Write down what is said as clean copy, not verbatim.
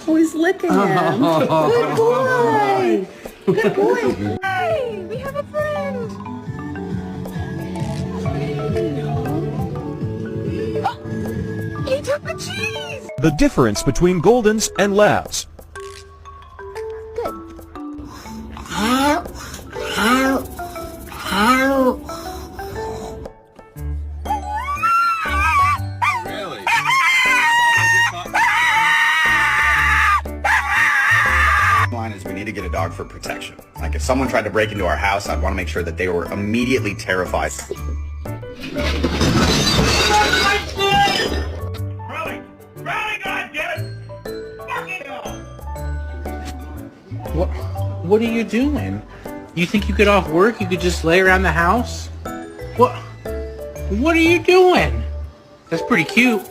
Oh, he's licking him. Good boy. Good boy. Hey, we have a friend. Oh, he took the cheese. The difference between Goldens and Labs. Line is we need to get a dog for protection. Like if someone tried to break into our house, I'd want to make sure that they were immediately terrified. What are you doing? You think you get off work, you could just lay around the house? What are you doing? That's pretty cute.